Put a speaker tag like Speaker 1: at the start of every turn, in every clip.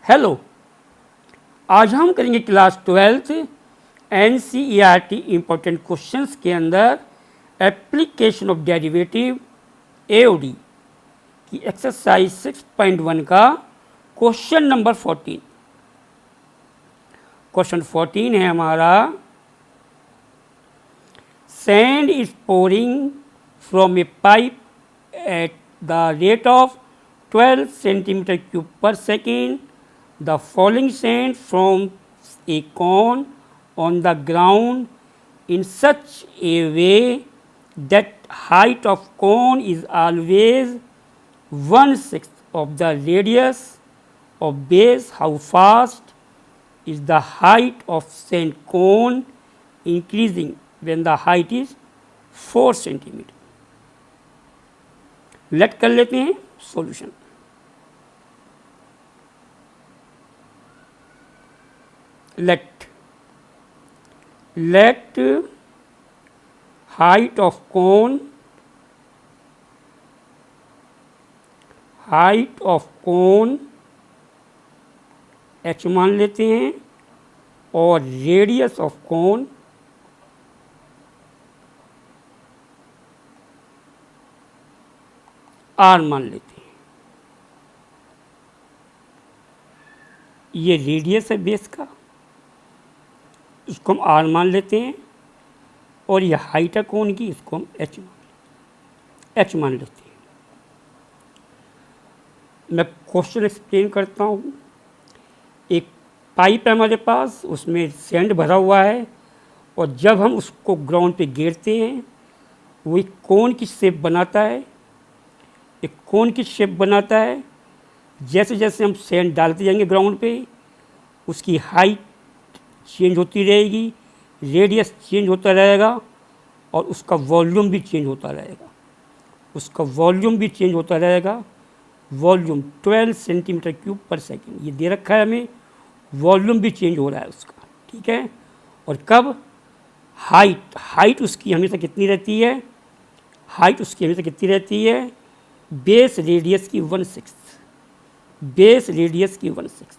Speaker 1: Hello, आज हम करेंगे class 12th NCERT important questions के अंदर एप्लीकेशन ऑफ डेरिवेटिव AOD की एक्सरसाइज 6.1 का क्वेश्चन नंबर 14। क्वेश्चन 14 है हमारा, sand is pouring from A pipe at the rate of 12 centimetre cube पर second. The falling sand from a cone on the ground in such a way that height of cone is always 1/6 of the radius of base. How fast is the height of sand cone increasing when the height is 4 centimeter? Late कर लेते हैं solution. Let height of cone h मान लेते हैं और radius of cone r मान लेते हैं. ये रेडियस है बेस का, इसको हम r मान लेते हैं, और यह हाइट है कोन की, इसको हम h मान लेते हैं. मैं क्वेश्चन एक्सप्लेन करता हूँ. एक पाइप है हमारे पास, उसमें सैंड भरा हुआ है, और जब हम उसको ग्राउंड पे गिरते हैं वो एक कोन की शेप बनाता है. एक कोन की शेप बनाता है. जैसे जैसे हम सैंड डालते जाएंगे ग्राउंड पे, उसकी हाइट चेंज होती रहेगी, रेडियस चेंज होता रहेगा, और उसका वॉल्यूम भी चेंज होता रहेगा. वॉल्यूम 12 सेंटीमीटर क्यूब पर सेकेंड ये दे रखा है हमें. वॉल्यूम भी चेंज हो रहा है उसका, ठीक है. और कब हाइट उसकी हमेशा कितनी रहती है? बेस रेडियस की 1/6.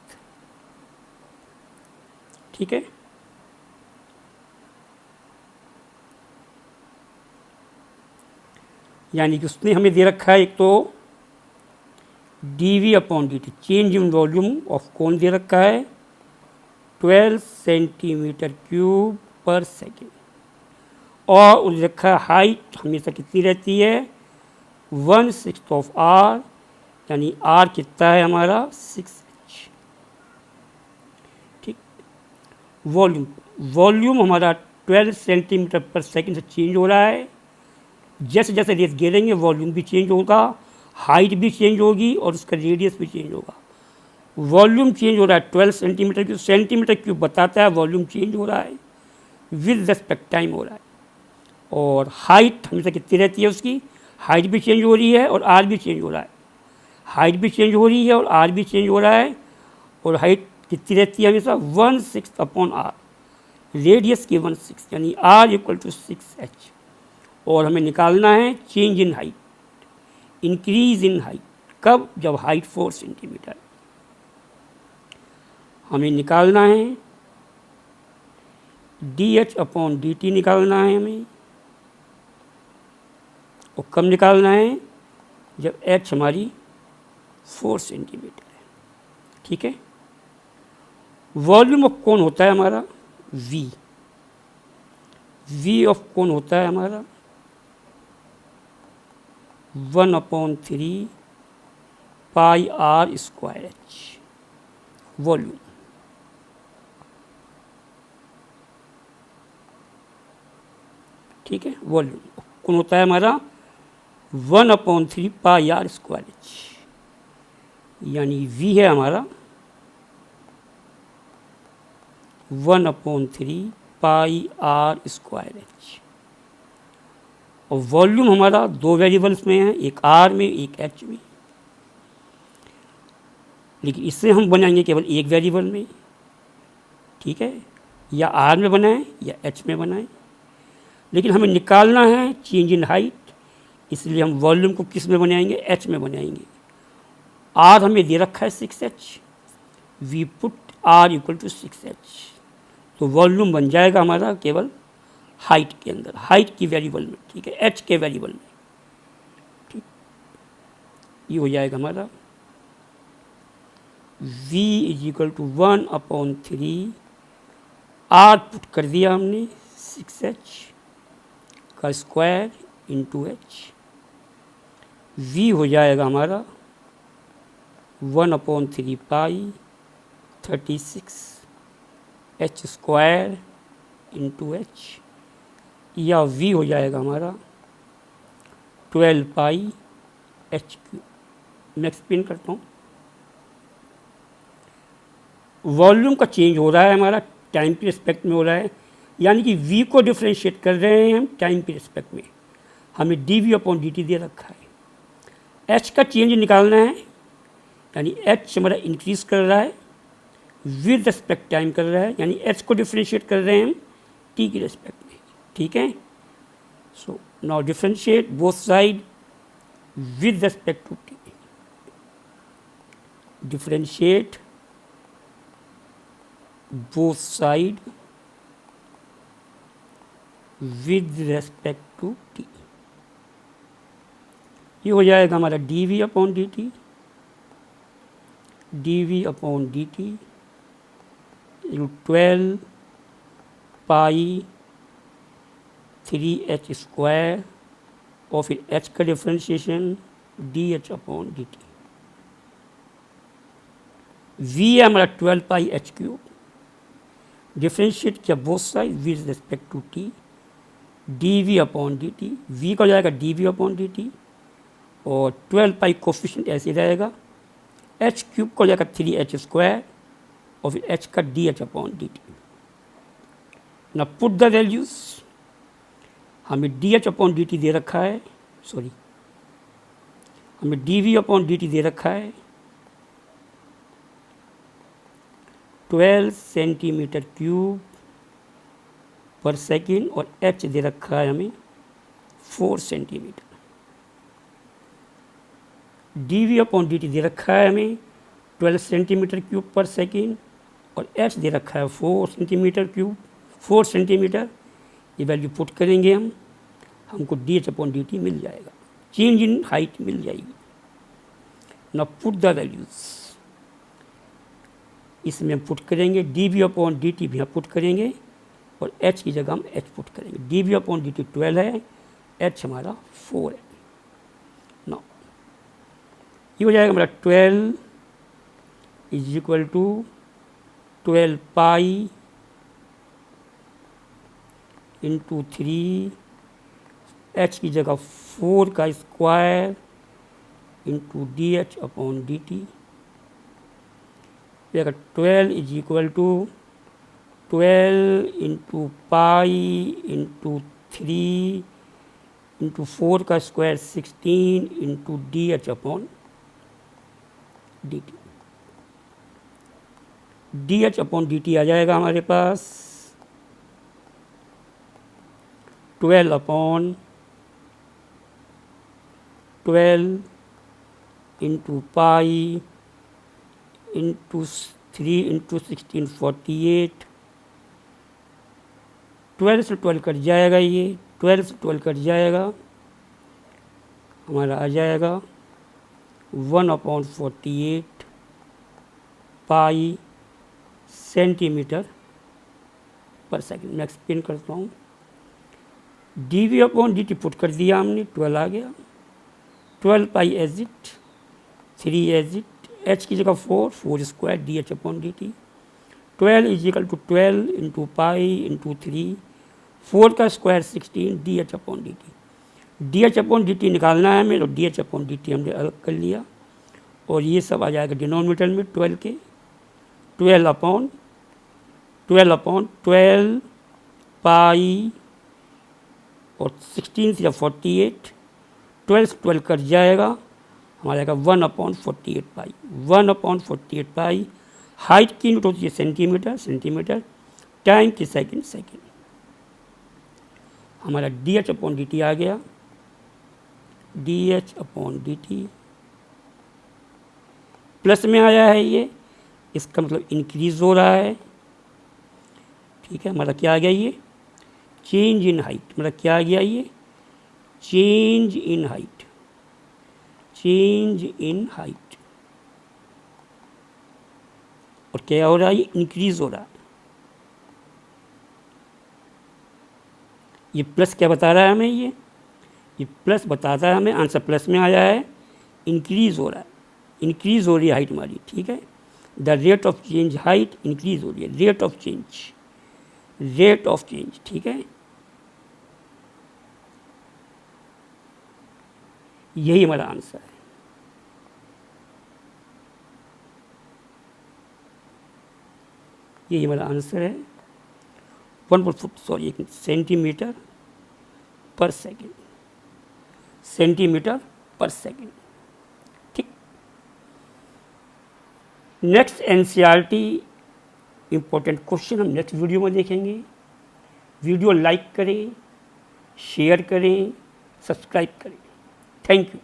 Speaker 1: ठीक है. यानी कि उसने हमें दे रखा है एक तो dV/dt change in volume of cone दे रखा है 12 सेंटीमीटर क्यूब पर सेकेंड, और उन्हें रखा है हाइट हमेशा कितनी रहती है? 1/6 ऑफ r, यानी r कितना है हमारा? 6h. वॉल्यूम हमारा 12 सेंटीमीटर पर सेकेंड से चेंज हो रहा है. जैसे जैसे रेस गिरेंगे वॉल्यूम भी चेंज होगा, हाइट भी चेंज होगी, और उसका रेडियस भी चेंज होगा. वॉल्यूम चेंज हो रहा है 12 सेंटीमीटर क्यूब. सेंटीमीटर क्यूब बताता है वॉल्यूम चेंज हो रहा है, विद रेस्पेक्ट टाइम हो रहा है. और हाइट हमेशा कितनी रहती है उसकी? हाइट भी चेंज हो रही है और आर भी चेंज हो रहा है. और हाइट कितनी रहती है हमेशा? 1/6 अपॉन r, रेडियस की 1/6, यानी r = 6h. और हमें निकालना है change in height, increase in height. कब? जब हाइट 4 सेंटीमीटर. हमें निकालना है dH/dt निकालना है हमें. और कब निकालना है? जब h हमारी 4 सेंटीमीटर है. ठीक है. वॉल्यूम ऑफ कोन होता है हमारा V ऑफ कोन होता है हमारा 1/3 पाई r²h. वॉल्यूम. ठीक है. वॉल्यूम कोन होता है हमारा 1/3 पाई r²h, यानी V है हमारा 1/3 पाई r²h. और वॉल्यूम हमारा दो वेरिएबल्स में है, एक r में एक h में. लेकिन इससे हम बनाएंगे केवल एक वेरिएबल में. ठीक है. या r में बनाएं या h में बनाएं, लेकिन हमें निकालना है चेंज इन हाइट, इसलिए हम वॉल्यूम को किस में बनाएंगे? h में बनाएंगे. r हमें दे रखा है 6h, we put r equal to 6h, तो वॉल्यूम बन जाएगा हमारा केवल हाइट के अंदर, हाइट की वेरिएबल में, ठीक है, एच के वेरिएबल में, ठीक। ये हो जाएगा हमारा v is equal to 1/3, r put कर दिया हमने 6h का स्क्वायर इंटू एच, v हो जाएगा हमारा 1/3 पाई 36 एच स्क्वायर इंटू एच, या v हो जाएगा हमारा 12 पाई एच क्यू। मैं एक्सप्लेन करता हूँ। वॉल्यूम का चेंज हो रहा है हमारा, टाइम के रिस्पेक्ट में हो रहा है, यानी कि v को डिफ्रेंशिएट कर रहे हैं हम टाइम के रिस्पेक्ट में। हमें dv/dt दे रखा है, h का चेंज निकालना है, यानी h हमारा इंक्रीज कर रहा है, विद रिस्पेक्ट टाइम कर रहा है, यानी h को डिफ्रेंशिएट कर रहे हैं हम t के रिस्पेक्ट में, ठीक है। So now differentiate both side with respect to t, differentiate both side with respect to t। ये हो जाएगा हमारा dv/dt, dv/dt 12 पाई 3h स्क्वायर और फिर h का डिफ्रेंशिएशन dh/dt। v है हमारा 12 पाई h क्यूब, डिफ्रेंशिएट किया both side with respect to t, dv/dt, v का हो जाएगा dv/dt और 12 पाई कोफिशिएंट ऐसे रहेगा, h क्यूब को हो जाएगा 3h स्क्वायर और फिर h का dh/dt। ना पुट द वैल्यूज, हमें dh/dt दे रखा है, सॉरी हमें dv/dt दे रखा है 12 सेंटीमीटर क्यूब पर सेकेंड और h दे रखा है हमें 4 सेंटीमीटर। dv/dt दे रखा है हमें 12 सेंटीमीटर क्यूब पर सेकेंड और h दे रखा है 4 सेंटीमीटर क्यूब, 4 सेंटीमीटर। ये वैल्यू पुट करेंगे हम, हमको dh/dt मिल जाएगा, चेंज इन हाइट मिल जाएगी। ना पुट द वैल्यूज, इसमें हम पुट करेंगे dv/dt भी हम पुट करेंगे और h की जगह हम h पुट करेंगे। dv/dt 12 है, h हमारा 4 है। ना ये हो जाएगा हमारा 12 is equal to 12 pi into 3, h की जगह 4 का स्क्वायर इंटू dh/dt। अगर 12 is equal to 12 into pi into 3 into 4 का स्क्वायर 16 इंटू dh/dt। dh/dt आ जाएगा हमारे पास 12 इंटू पाई इंटू 3 इंटू 16 48, 12 से 12 कट जाएगा, ये 12 से 12 कट जाएगा, हमारा आ जाएगा 1/48 पाई सेंटीमीटर पर सेकेंड। मैं एक्सप्लेन करता हूँ। dv/dt पुट कर दिया हमने, 12 आ गया, 12 pi as it, 3 as it, h की जगह 4 square dh/dt। 12 is equal to 12 into pi into 3, 4 का स्क्वायर 16 dh/dt। dh/dt निकालना है हमें, तो dh/dt हमने अलग कर लिया और ये सब आ जाएगा डिनोमिनेटर में 12 के, 12 पाई और 16 से 48, 12 से 12 कट जाएगा, हमारा आएगा 1/48 पाई, 1/48 पाई। हाइट की यूनिट होती है सेंटीमीटर, सेंटीमीटर, टाइम की सेकेंड, सेकेंड। हमारा dh/dt आ गया, dh/dt प्लस में आया है ये, इसका मतलब इंक्रीज हो रहा है। ठीक है, मतलब क्या आ गया ये, चेंज इन हाइट, मतलब क्या आ गया ये, change in height, change in height. और क्या हो रहा है, ये इंक्रीज हो रहा है। ये प्लस क्या बता रहा है हमें, ये प्लस बताता है हमें, आंसर प्लस में आया है, इंक्रीज हो रहा है, इंक्रीज हो रही है हाइट हमारी। ठीक है, the rate of change height increase हो रही है, rate of change, rate of change. ठीक है, यही हमारा आंसर है। यही हमारा आंसर है, 1 सेंटीमीटर पर सेकेंड, सेंटीमीटर पर सेकेंड। ठीक, नेक्स्ट एनसीईआरटी इंपॉर्टेंट क्वेश्चन हम नेक्स्ट वीडियो में देखेंगे। वीडियो लाइक करें, शेयर करें, सब्सक्राइब करें। Thank you.